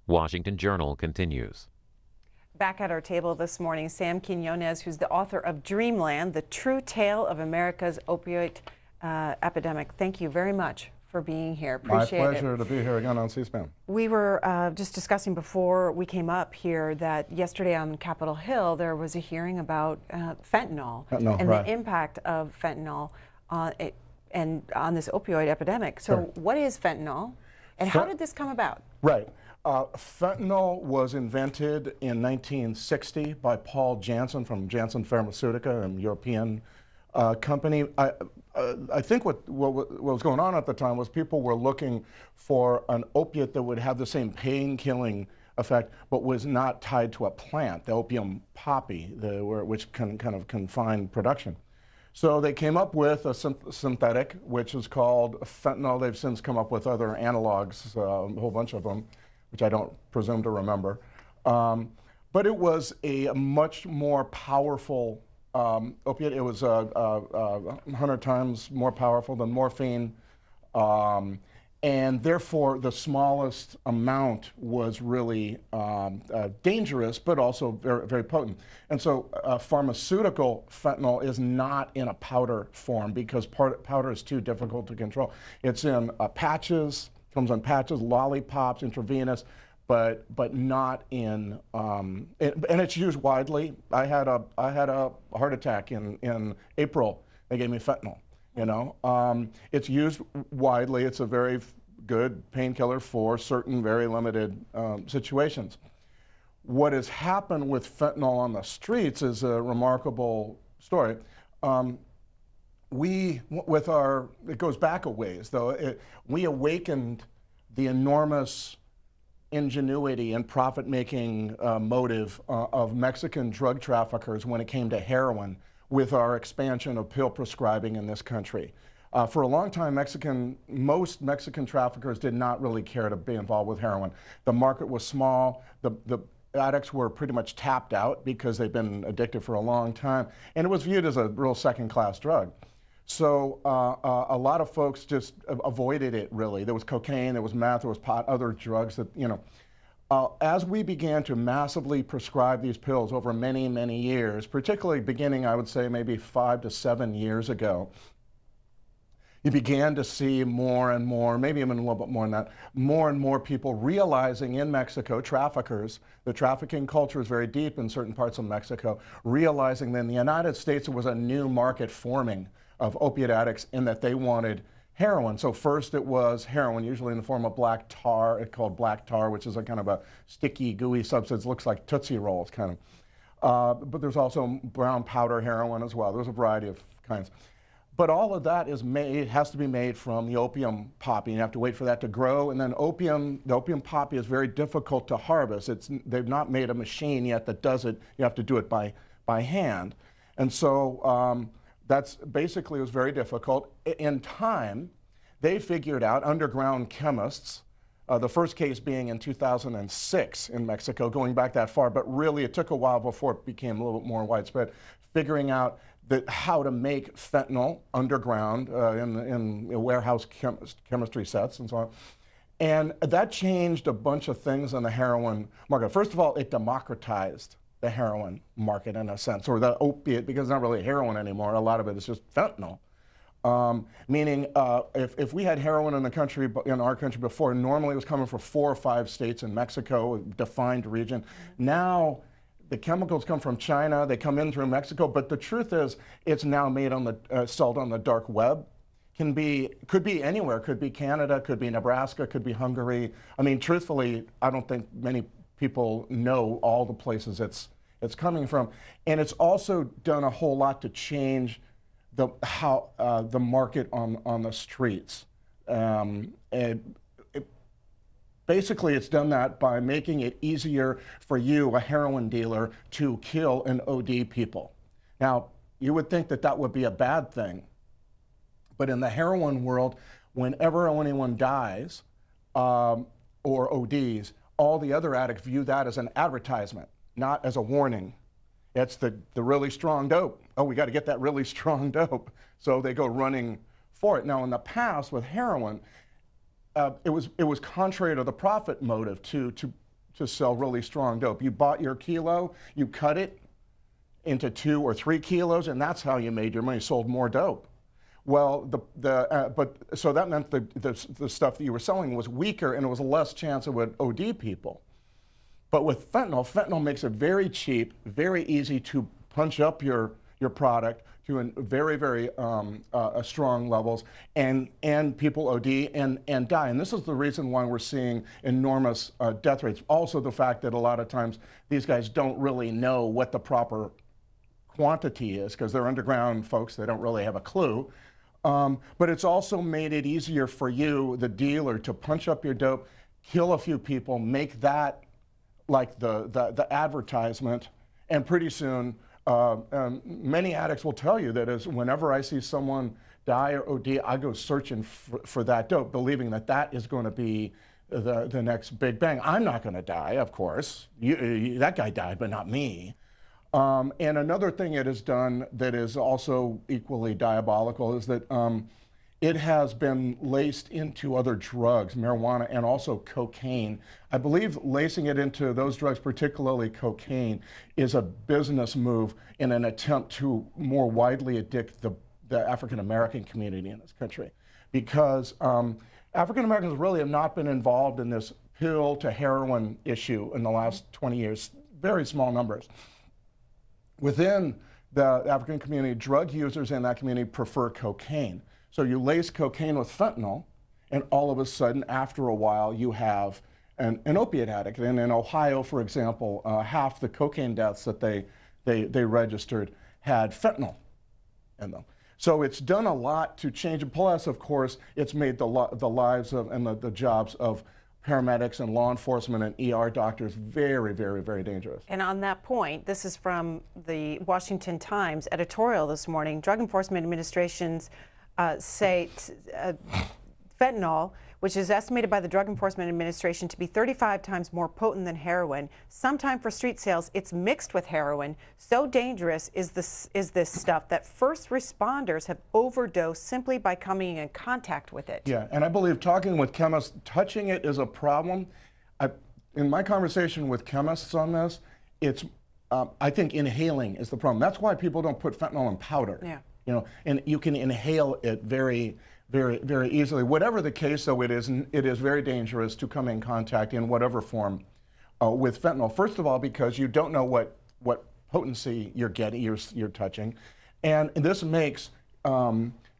Washington Journal continues. Back at our table this morning, Sam Quinones, who's the author of Dreamland, The True Tale of America's Opioid Epidemic. Thank you very much for being here. Appreciate it. My pleasure to be here again on C-SPAN. We were just discussing before we came up here that yesterday on Capitol Hill there was a hearing about fentanyl and right. the impact of fentanyl and on this opioid epidemic. So Sure. what is fentanyl and how did this come about? Right. Fentanyl was invented in 1960 by Paul Janssen from Janssen Pharmaceutica, a European company. I think what was going on at the time was people were looking for an opiate that would have the same pain-killing effect, but was not tied to a plant, the opium poppy, which can kind of confine production. So they came up with a synthetic, which is called fentanyl. They've since come up with other analogs, a whole bunch of them, which I don't presume to remember. But it was a much more powerful opiate. It was 100 times more powerful than morphine. And therefore, the smallest amount was really dangerous, but also very, very potent. And so pharmaceutical fentanyl is not in a powder form because powder is too difficult to control. It's in patches, comes in patches, lollipops, intravenous, but not in, and it's used widely. I had a heart attack in April. They gave me fentanyl. You know, it's used widely. It's a very good painkiller for certain very limited situations. What has happened with fentanyl on the streets is a remarkable story. It goes back a ways, though. We awakened the enormous ingenuity and profit-making motive of Mexican drug traffickers when it came to heroin, with our expansion of pill prescribing in this country. For a long time, most Mexican traffickers did not really care to be involved with heroin. The market was small. The addicts were pretty much tapped out because they've been addicted for a long time, and it was viewed as a real second-class drug. So a lot of folks just avoided it, really. There was cocaine, there was meth, there was pot, other drugs that, you know. As we began to massively prescribe these pills over many, many years, particularly beginning, I would say, maybe 5 to 7 years ago, you began to see more and more, maybe even a little bit more than that, more and more people realizing in Mexico, traffickers, the trafficking culture is very deep in certain parts of Mexico, realizing that in the United States there was a new market forming of opiate addicts in that they wanted heroin. So first it was heroin, usually in the form of black tar. It's called black tar, which is a kind of a sticky, gooey substance. Looks like Tootsie Rolls, kind of. But there's also brown powder heroin as well. There's a variety of kinds. But all of that has to be made from the opium poppy. You have to wait for that to grow. And then the opium poppy is very difficult to harvest. They've not made a machine yet that does it. You have to do it by hand. And so that's basically, it was very difficult. In time, they figured out, underground chemists, the first case being in 2006 in Mexico, going back that far, but really it took a while before it became a little bit more widespread, figuring out how to make fentanyl underground in warehouse chemistry sets and so on. And that changed a bunch of things in the heroin market. First of all, it democratized the heroin market in a sense, or the opiate, because it's not really heroin anymore. A lot of it is just fentanyl. Meaning, if we had heroin in our country before, normally it was coming from 4 or 5 states in Mexico, a defined region. Now, the chemicals come from China. They come in through Mexico. But the truth is, it's now made on sold on the dark web. Could be anywhere. Could be Canada. Could be Nebraska. Could be Hungary. I mean, truthfully, I don't think many people know all the places it's coming from, and it's also done a whole lot to change the market on the streets. Basically, it's done that by making it easier for you, a heroin dealer, to kill and OD people. Now, you would think that that would be a bad thing, but in the heroin world, whenever anyone dies or ODs, all the other addicts view that as an advertisement, not as a warning. It's the really strong dope. Oh, we got to get that really strong dope. So they go running for it. Now, in the past with heroin, it was contrary to the profit motive to to sell really strong dope. You bought your kilo, you cut it into 2 or 3 kilos, and that's how you made your money, sold more dope. Well, so that meant the stuff that you were selling was weaker and it was less chance it would OD people. But with fentanyl, fentanyl makes it very cheap, very easy to punch up your product to very, very strong levels, and people OD and die. And this is the reason why we're seeing enormous death rates. Also the fact that a lot of times these guys don't really know what the proper quantity is because they're underground folks, they don't really have a clue. But it's also made it easier for you, the dealer, to punch up your dope, kill a few people, make that like the advertisement, and pretty soon many addicts will tell you that is whenever I see someone die or OD, I go searching for that dope, believing that that is going to be the next big bang. I'm not going to die, of course. That guy died, but not me. And another thing it has done that is also equally diabolical is that it has been laced into other drugs, marijuana and also cocaine. I believe lacing it into those drugs, particularly cocaine, is a business move in an attempt to more widely addict the African American community in this country. Because African Americans really have not been involved in this pill to heroin issue in the last 20 years, very small numbers. Within the African community, drug users in that community prefer cocaine. So you lace cocaine with fentanyl, and all of a sudden, after a while, you have an opiate addict. And in Ohio, for example, half the cocaine deaths that they registered had fentanyl in them. So it's done a lot to change it. Plus, of course, it's made the lives of and the jobs of paramedics and law enforcement and ER doctors very, very, very dangerous. And on that point, this is from the Washington Times editorial this morning. Drug Enforcement Administrations say fentanyl, which is estimated by the Drug Enforcement Administration to be 35 times more potent than heroin. Sometime for street sales, it's mixed with heroin. So dangerous is this stuff that first responders have overdosed simply by coming in contact with it. Yeah, and I believe talking with chemists, touching it is a problem. In my conversation with chemists on this, it's I think inhaling is the problem. That's why people don't put fentanyl in powder. Yeah. You know, and you can inhale it very, very, very easily. Whatever the case, though, it is very dangerous to come in contact in whatever form with fentanyl. First of all, because you don't know what potency you're getting, you're touching, and this makes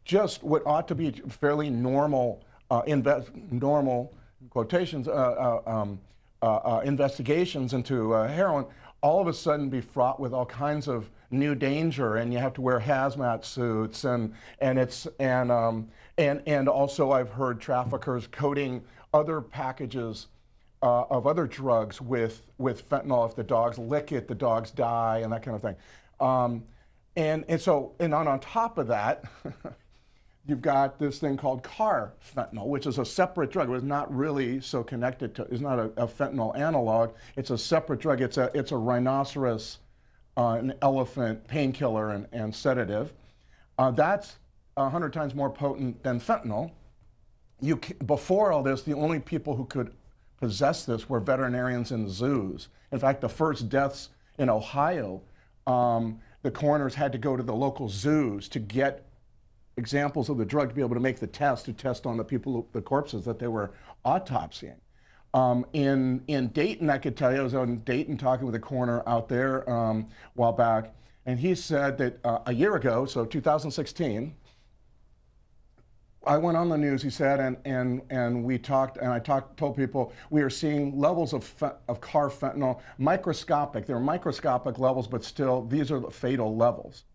just what ought to be fairly normal, normal quotations, investigations into heroin, all of a sudden be fraught with all kinds of new danger, and you have to wear hazmat suits, and also I've heard traffickers coating other packages of other drugs with fentanyl. If the dogs lick it, the dogs die, and that kind of thing. And on top of that, you've got this thing called car fentanyl, which is a separate drug. It's not really so connected to. It's not a fentanyl analog. It's a separate drug. It's a rhinoceros, an elephant painkiller and sedative. That's 100 times more potent than fentanyl. Before all this, the only people who could possess this were veterinarians in zoos. In fact, the first deaths in Ohio, the coroners had to go to the local zoos to get examples of the drug to be able to make the test, to test on the people, the corpses that they were autopsying. In Dayton, I could tell you, I was in Dayton talking with a coroner out there a while back, and he said that a year ago, so 2016, I went on the news, he said, and we talked, and I told people we are seeing levels of car fentanyl, microscopic. They're microscopic levels, but still, these are the fatal levels.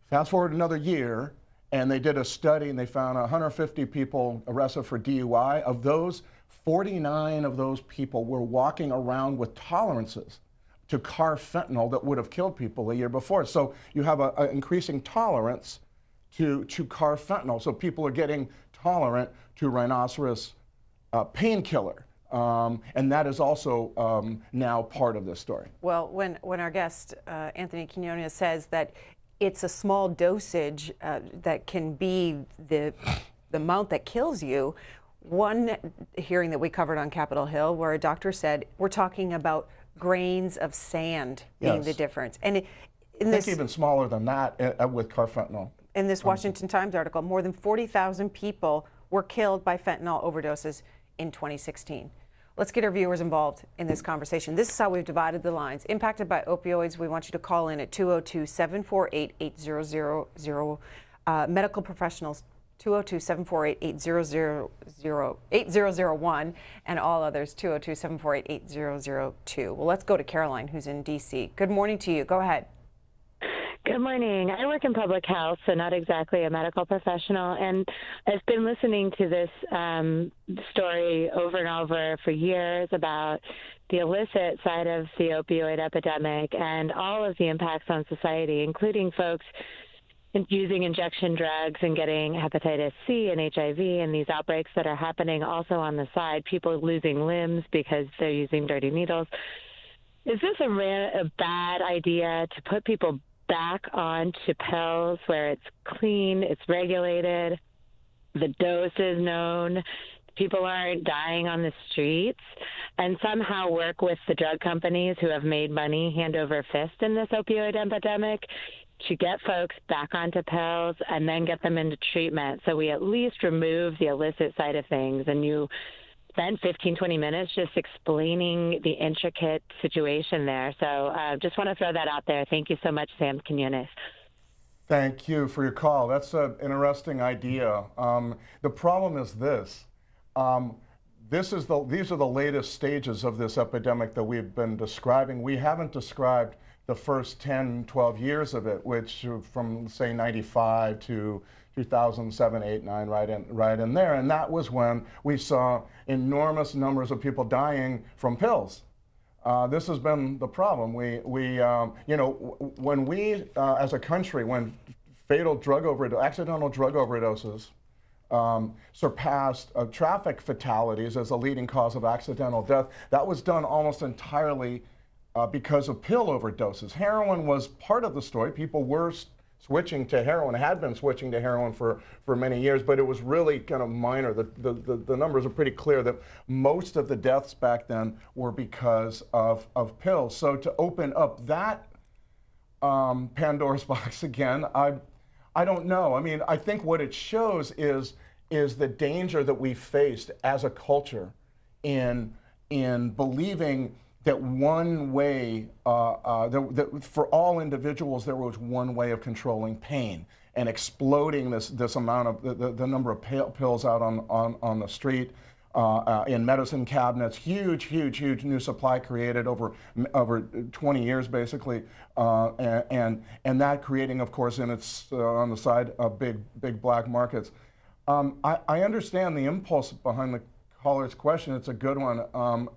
Fast forward another year, and they did a study, and they found 150 people arrested for DUI. Of those, 49 of those people were walking around with tolerances to car fentanyl that would have killed people a year before. So you have an increasing tolerance to car fentanyl. So people are getting tolerant to rhinoceros painkiller. And that is also now part of this story. Well, when our guest, Anthony Quinones, says that it's a small dosage that can be the amount that kills you, one hearing that we covered on Capitol Hill where a doctor said, we're talking about grains of sand being the difference. And in I this, think even smaller than that with carfentanil. in this Washington Times article, more than 40,000 people were killed by fentanyl overdoses in 2016. Let's get our viewers involved in this conversation. This is how we've divided the lines. Impacted by opioids, we want you to call in at 202-748-8000. Medical professionals, 202-748-8001, and all others, 202-748-8002. Well, let's go to Caroline, who's in D.C. Good morning to you. Go ahead. Good morning. I work in public health, so not exactly a medical professional, and I've been listening to this story over and over for years about the illicit side of the opioid epidemic and all of the impacts on society, including folks using injection drugs and getting hepatitis C and HIV and these outbreaks that are happening also on the side, people losing limbs because they're using dirty needles. Is this a bad idea to put people back onto pills where it's clean, it's regulated, the dose is known, people aren't dying on the streets, and somehow work with the drug companies who have made money hand over fist in this opioid epidemic to get folks back onto pills and then get them into treatment, so we at least remove the illicit side of things? And you spend 15, 20 minutes just explaining the intricate situation there. So just want to throw that out there. Thank you so much, Sam Quinones. Thank you for your call. That's an interesting idea. The problem is this. These are the latest stages of this epidemic that we've been describing. We haven't described the first 10, 12 years of it, which from, say, 95 to 2007, 8, 9, right in there. And that was when we saw enormous numbers of people dying from pills. This has been the problem. When we, as a country, when accidental drug overdoses surpassed traffic fatalities as a leading cause of accidental death, that was done almost entirely because of pill overdoses. Heroin was part of the story. People were switching to heroin, had been switching to heroin for many years, but it was really kind of minor. The numbers are pretty clear that most of the deaths back then were because of pills. So to open up that Pandora's box again, I don't know. I mean, I think what it shows is the danger that we faced as a culture in believing that one way, that for all individuals, there was one way of controlling pain and exploding this amount of the number of pills out on the street, in medicine cabinets, huge new supply created over 20 years basically, and that creating, of course, on the side of big black markets. I understand the impulse behind the caller's question. It's a good one,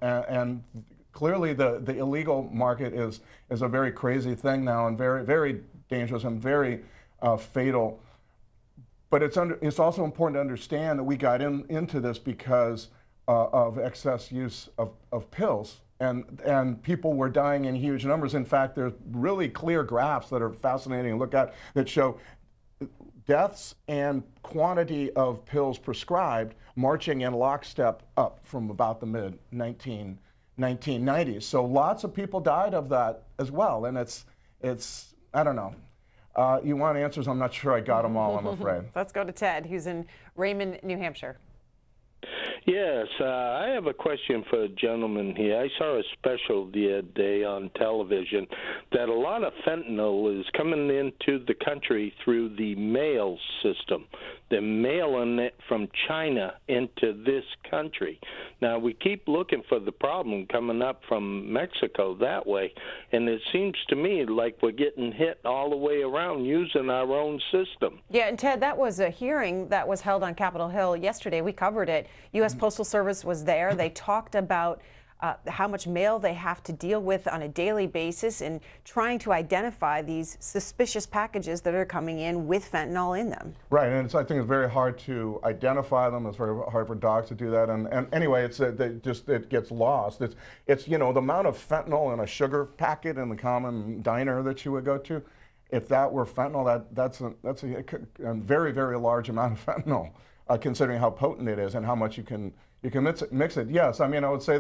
and clearly, the illegal market is a very crazy thing now, and very dangerous and very fatal. But it's also important to understand that we got into this because of excess use of pills, and people were dying in huge numbers. In fact, there's really clear graphs that are fascinating to look at that show deaths and quantity of pills prescribed marching in lockstep up from about the mid-1990s. So lots of people died of that as well, and it's I don't know. You want answers? I'm not sure I got them all, I'm afraid. Let's go to Ted, who's in Raymond, New Hampshire. Yes, I have a question for a gentleman here. I saw a special the other day on television that a lot of fentanyl is coming into the country through the mail system. They're mailing it from China into this country. Now, we keep looking for the problem coming up from Mexico that way, and it seems to me like we're getting hit all the way around using our own system. Yeah, and Ted, that was a hearing that was held on Capitol Hill yesterday. We covered it. U.S. Postal Service was there. They talked about how much mail they have to deal with on a daily basis and trying to identify these suspicious packages that are coming in with fentanyl in them. Right, and I think it's very hard to identify them. It's very hard for dogs to do that. And anyway, it gets lost. It's the amount of fentanyl in a sugar packet in the common diner that you would go to. If that were fentanyl, that's a very large amount of fentanyl. considering how potent it is and how much you can mix it. Yes, I mean, I would say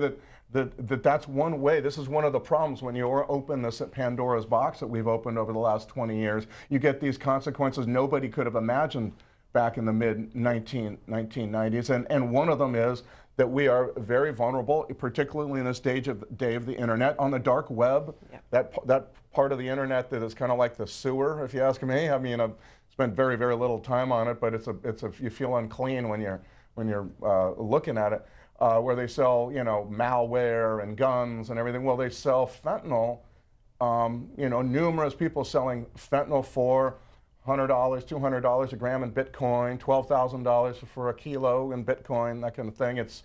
that's one way. This is one of the problems when you open this Pandora's box that we've opened over the last 20 years. You get these consequences nobody could have imagined back in the mid-1990s, and one of them is that we are very vulnerable, particularly in this day of the internet, on the dark web. Yeah. That part of the internet that is kind of like the sewer, if you ask me. I mean, I've spent very, very little time on it, but you feel unclean when you're looking at it. Where they sell, malware and guns and everything. Well, they sell fentanyl. Numerous people selling fentanyl for $100, $200 a gram in Bitcoin, $12,000 for a kilo in Bitcoin, that kind of thing. It's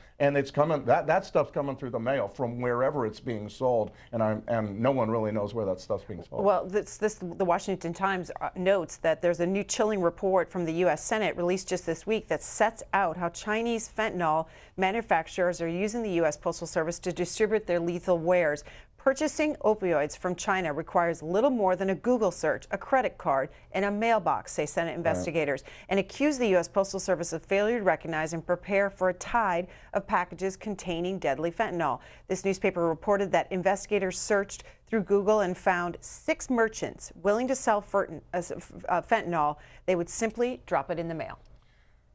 coming. That stuff's coming through the mail from wherever it's being sold, and no one really knows where that stuff's being sold. Well, the Washington Times notes that there's a new chilling report from the U.S. Senate released just this week that sets out how Chinese fentanyl manufacturers are using the U.S. Postal Service to distribute their lethal wares. Purchasing opioids from China requires little more than a Google search, a credit card, and a mailbox, say Senate investigators, and accuse the U.S. Postal Service of failure to recognize and prepare for a tide of packages containing deadly fentanyl. This newspaper reported that investigators searched through Google and found 6 merchants willing to sell fentanyl. They would simply drop it in the mail.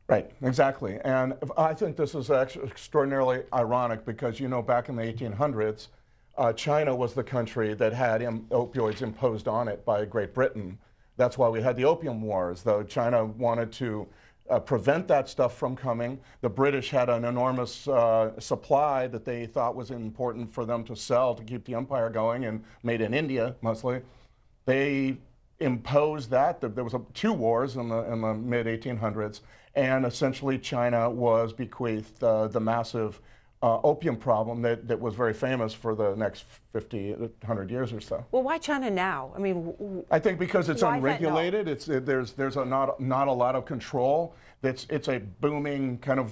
Right, exactly. And I think this is actually extraordinarily ironic because, back in the 1800s, China was the country that had opioids imposed on it by Great Britain. That's why we had the Opium Wars, though China wanted to prevent that stuff from coming. The British had an enormous supply that they thought was important for them to sell to keep the empire going, and made in India mostly. They imposed that. There was 2 wars in the mid-1800s, and essentially China was bequeathed the massive opium problem that was very famous for the next 100 years or so. Well, why China now? I mean, I think because it's unregulated. Fentanyl? There's not a lot of control. It's a booming kind of.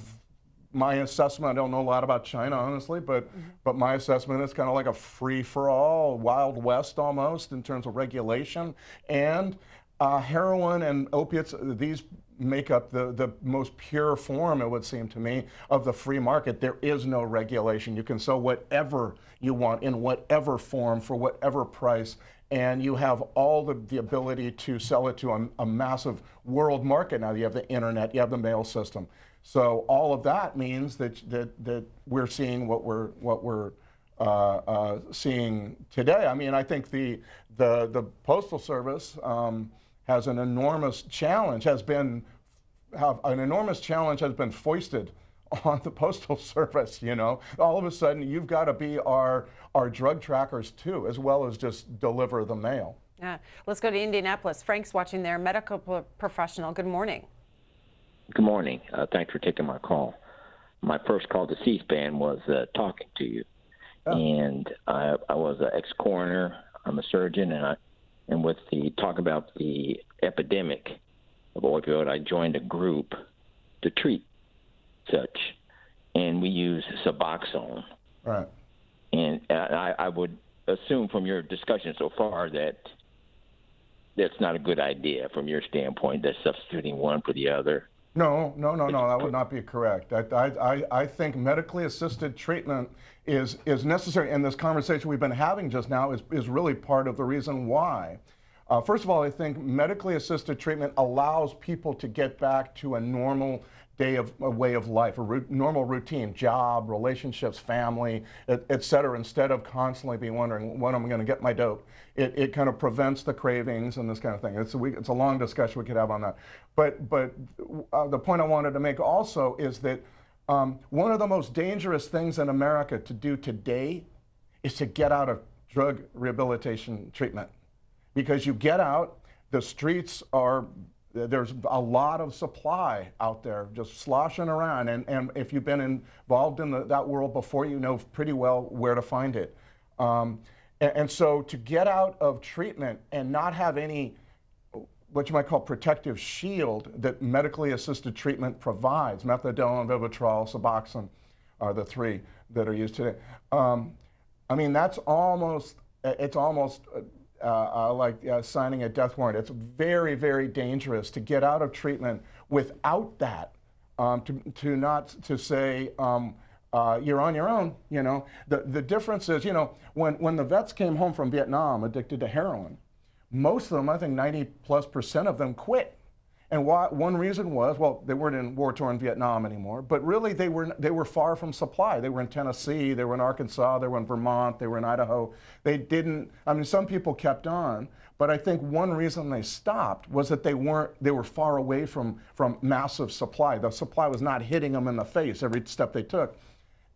My assessment, I don't know a lot about China, honestly, but my assessment is kind of like a free-for-all, Wild West almost in terms of regulation. And heroin and opiates, these make up the most pure form, it would seem to me, of the free market. There is no regulation. You can sell whatever you want in whatever form for whatever price, and you have all the ability to sell it to a massive world market. Now you have the internet, you have the mail system. So all of that means that we're seeing what we're seeing today. I mean, I think the Postal Service has an enormous challenge, has been foisted on the Postal Service, All of a sudden, you've got to be our drug trackers, too, as well as just deliver the mail. Yeah. Let's go to Indianapolis. Frank's watching there, medical professional. Good morning. Good morning. Thanks for taking my call. My first call to C-SPAN was talking to you. Oh. And I was an ex-coroner. I'm a surgeon, and with the talk about the epidemic of opioid, I joined a group to treat such, and we use Suboxone. Right. And I would assume from your discussion so far that that's not a good idea from your standpoint, that substituting one for the other. No, that would not be correct. I think medically assisted treatment is necessary, and this conversation we've been having just now is really part of the reason why. First of all, I think medically assisted treatment allows people to get back to a normal way of life, a normal routine, job, relationships, family, et cetera, instead of constantly be wondering when I'm going to get my dope. It kind of prevents the cravings and this kind of thing. It's a long discussion we could have on that. But the point I wanted to make also is that one of the most dangerous things in America to do today is to get out of drug rehabilitation treatment. Because you get out, the streets there's a lot of supply out there just sloshing around. And if you've been involved in that world before, you know pretty well where to find it. And so to get out of treatment and not have any, what you might call protective shield that medically assisted treatment provides, methadone, Vivitrol, Suboxone are the 3 that are used today. I mean, it's almost like signing a death warrant. It's very, very dangerous to get out of treatment without that. to not to say you're on your own. The difference is, when the vets came home from Vietnam addicted to heroin, most of them, I think 90+% of them, quit. And one reason was, well, they weren't in war-torn Vietnam anymore, but really they were far from supply. They were in Tennessee, they were in Arkansas, they were in Vermont, they were in Idaho. They didn't, I mean, some people kept on, but I think one reason they stopped was that they were far away from massive supply. The supply was not hitting them in the face every step they took.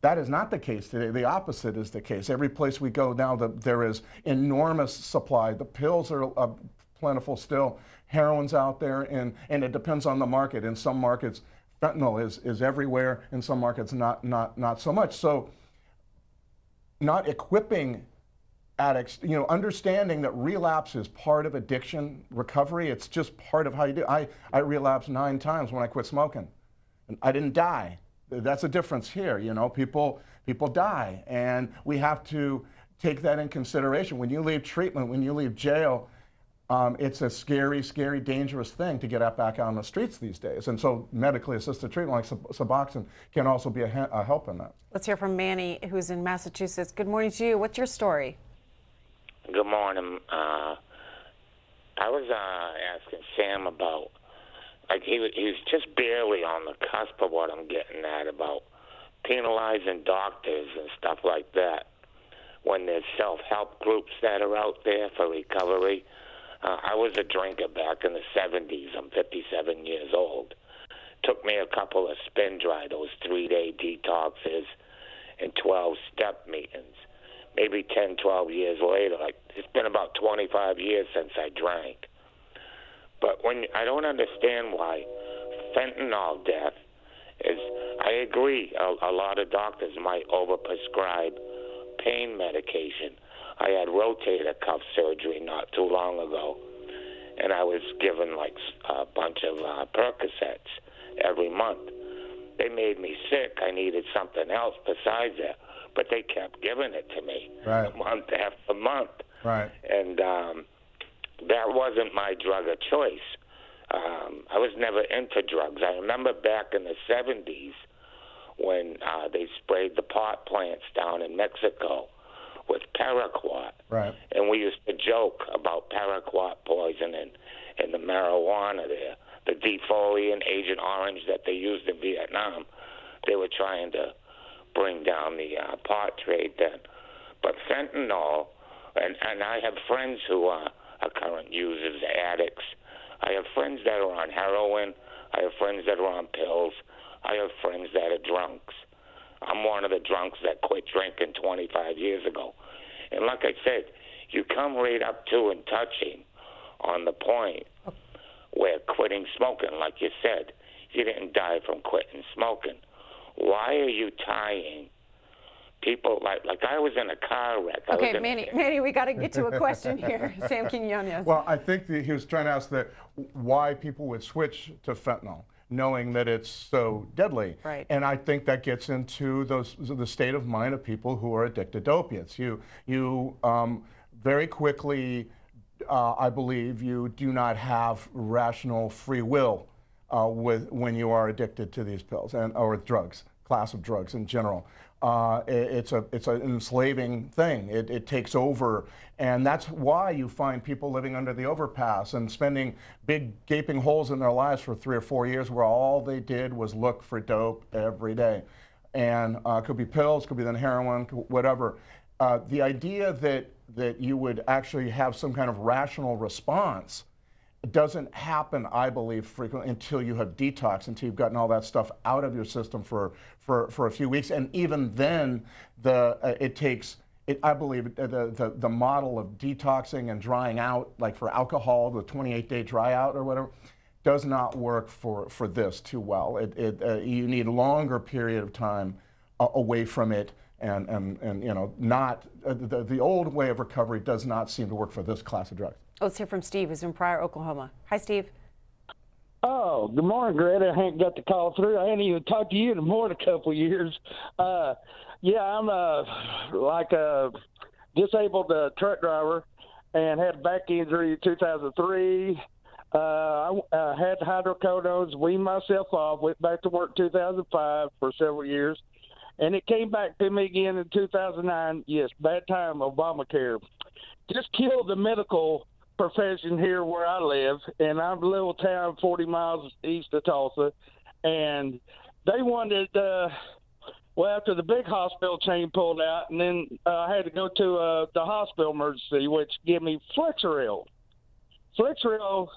That is not the case today. The opposite is the case. Every place we go now, there is enormous supply. The pills are plentiful still. Heroin's out there, and it depends on the market. In some markets, fentanyl is everywhere. In some markets, not so much. So, not equipping addicts, understanding that relapse is part of addiction recovery. It's just part of how you do. I relapsed 9 times when I quit smoking, and I didn't die. That's a difference here. People die, and we have to take that in consideration. When you leave treatment, when you leave jail, it's a scary, scary, dangerous thing to get back out on the streets these days. And so medically assisted treatment like Suboxone can also be a help in that. Let's hear from Manny, who's in Massachusetts. Good morning to you. What's your story? Good morning. I was asking Sam about, he was just barely on the cusp of what I'm getting at about penalizing doctors and stuff like that when there's self-help groups that are out there for recovery. I was a drinker back in the 70s. I'm 57 years old. Took me a couple of spin dry, those 3-day detoxes and 12-step meetings. Maybe 10, 12 years later, it's been about 25 years since I drank. But I don't understand why fentanyl death is, I agree, a lot of doctors might overprescribe pain medication. I had rotator cuff surgery not too long ago, and I was given a bunch of Percocets every month. They made me sick. I needed something else besides that, but they kept giving it to me month after month. Right. And that wasn't my drug of choice. I was never into drugs. I remember back in the 70s when they sprayed the pot plants down in Mexico with paraquat. Right. And we used to joke about paraquat poisoning and the marijuana there, the defoliant Agent Orange that they used in Vietnam. They were trying to bring down the pot trade then. But fentanyl, and I have friends who are current users, addicts. I have friends that are on heroin. I have friends that are on pills. I have friends that are drunks. I'm one of the drunks that quit drinking 25 years ago. And like I said, you come right up to and touching on the point where quitting smoking, like you said, you didn't die from quitting smoking. Why are you tying people like I was in a car wreck? Okay, Manny, we got to get to a question here. Sam Quinones. Well, I think he was trying to ask why people would switch to fentanyl, knowing that it's so deadly. Right. And I think that gets into the state of mind of people who are addicted to opiates. You very quickly, I believe, you do not have rational free will when you are addicted to these pills or drugs, class of drugs in general. It's an enslaving thing. It takes over, and that's why you find people living under the overpass and spending big gaping holes in their lives for 3 or 4 years where all they did was look for dope every day. And could be pills, could be then heroin, whatever. The idea that you would actually have some kind of rational response doesn't happen, I believe, frequently until you have detox, until you've gotten all that stuff out of your system for a few weeks. And even then, it takes, I believe, the model of detoxing and drying out, like for alcohol, the 28-day dry out or whatever, does not work for this too well. You need a longer period of time away from it, and not the old way of recovery does not seem to work for this class of drugs. Let's hear from Steve, who's in Pryor, Oklahoma. Hi, Steve. Oh, good morning, Greta. I ain't got the call through. I ain't even talked to you in more than a couple of years. Yeah, I'm like a disabled truck driver and had a back injury in 2003. I had hydrocodones, weaned myself off, went back to work 2005 for several years, and it came back to me again in 2009. Yes, bad time, Obamacare. Just killed the medical profession here where I live, and I'm a little town 40 miles east of Tulsa, and they wanted, after the big hospital chain pulled out, and then I had to go to the hospital emergency, which gave me Flexeril. Flexeril,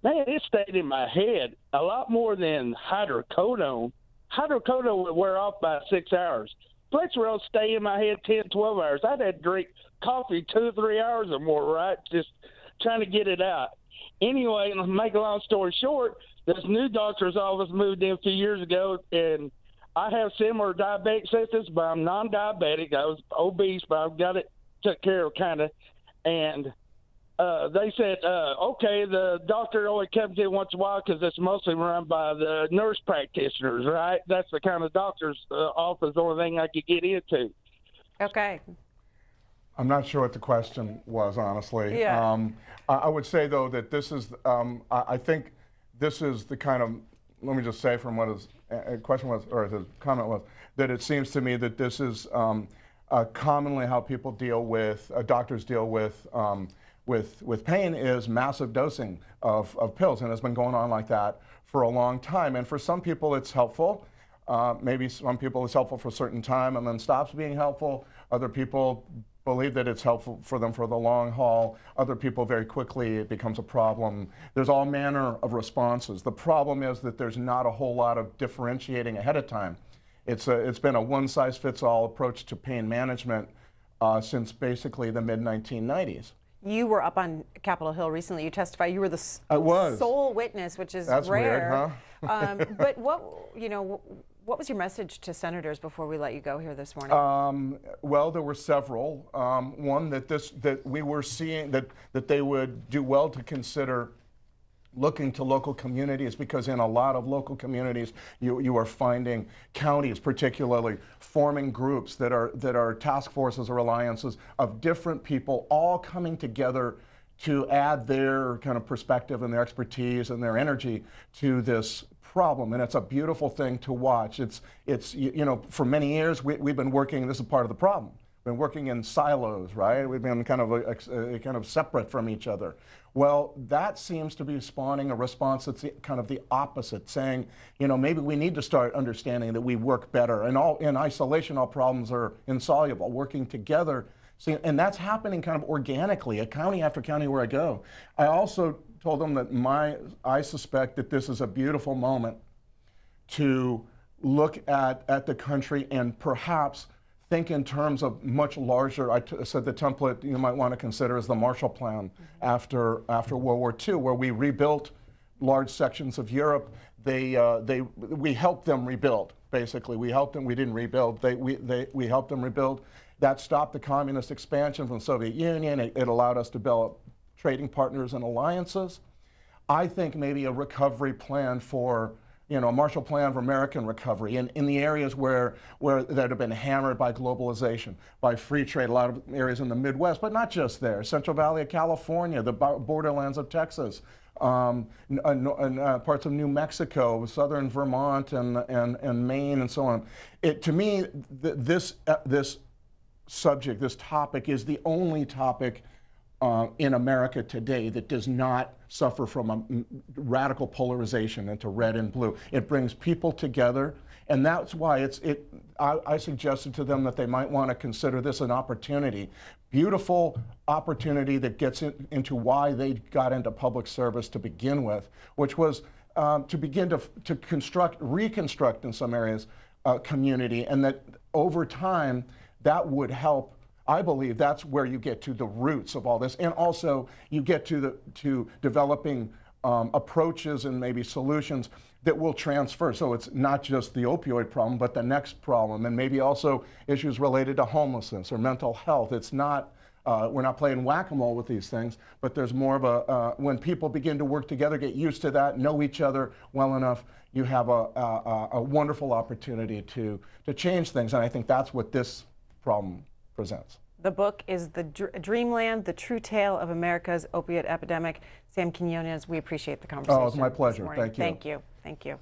man, it stayed in my head a lot more than hydrocodone. Hydrocodone would wear off by 6 hours. Flexeril stay in my head 10, 12 hours. I'd had to drink coffee 2 or 3 hours or more, right? Just trying to get it out. Anyway, to make a long story short, this new doctor's office moved in a few years ago, and I have similar diabetic symptoms, but I'm non-diabetic. I was obese, but I've got it took care of kind of. And they said, okay, the doctor only comes in once in a while because it's mostly run by the nurse practitioners, right? That's the kind of doctor's office, the only thing I could get into. Okay. I'm not sure what the question was, honestly. Yeah. I would say, though, that this is, I think this is the kind of, let me just say from what his question was, or his comment was, that it seems to me that this is commonly how people deal with, doctors deal with pain, is massive dosing of pills, and it's been going on like that for a long time. And for some people it's helpful. Maybe some people it's helpful for a certain time and then stops being helpful. Other people believe that it's helpful for them for the long haul. Other people, very quickly, it becomes a problem. There's all manner of responses. The problem is that there's not a whole lot of differentiating ahead of time. It's been a one-size-fits-all approach to pain management since basically the mid-1990s. You were up on Capitol Hill recently. You testified. You were the sole witness, which is That's rare. Weird, huh? But what was your message to senators before we let you go here this morning? Well, there were several. One, that we were seeing that they would do well to consider looking to local communities, because in a lot of local communities you are finding counties particularly forming groups that are task forces or alliances of different people all coming together to add their kind of perspective and their expertise and their energy to this problem. And it's a beautiful thing to watch. It's for many years we've been working, this is part of the problem, been working in silos, right? We've been kind of separate from each other. Well, that seems to be spawning a response that's kind of the opposite, saying, maybe we need to start understanding that we work better. And in isolation, all problems are insoluble. Working together, and that's happening kind of organically, a county after county where I go. I also told them that I suspect that this is a beautiful moment to look at the country and perhaps think in terms of much larger. I said the template you might want to consider is the Marshall Plan after World War II, where we rebuilt large sections of Europe. We helped them rebuild. Basically, we helped them. We didn't rebuild. We helped them rebuild. That stopped the communist expansion from the Soviet Union. It allowed us to develop trading partners and alliances. I think maybe a recovery plan for, a Marshall Plan for American recovery in the areas that have been hammered by globalization, by free trade, a lot of areas in the Midwest, but not just there. Central Valley of California, the borderlands of Texas, parts of New Mexico, southern Vermont and Maine and so on. To me, this subject, this topic is the only topic in America today that does not suffer from a radical polarization into red and blue. It brings people together, and that's why I suggested to them that they might want to consider this an opportunity, beautiful opportunity that gets into why they got into public service to begin with, which was to begin to reconstruct in some areas community, and that over time that would help. I believe that's where you get to the roots of all this, and also you get to developing approaches and maybe solutions that will transfer. So it's not just the opioid problem, but the next problem, and maybe also issues related to homelessness or mental health. It's not we're not playing whack-a-mole with these things, but there's more of a when people begin to work together, get used to that, know each other well enough, you have a wonderful opportunity to change things, and I think that's what this problem presents. The book is Dreamland, The True Tale of America's Opiate Epidemic. Sam Quinones, we appreciate the conversation. Oh, it's my pleasure. This morning. Thank you. Thank you. Thank you.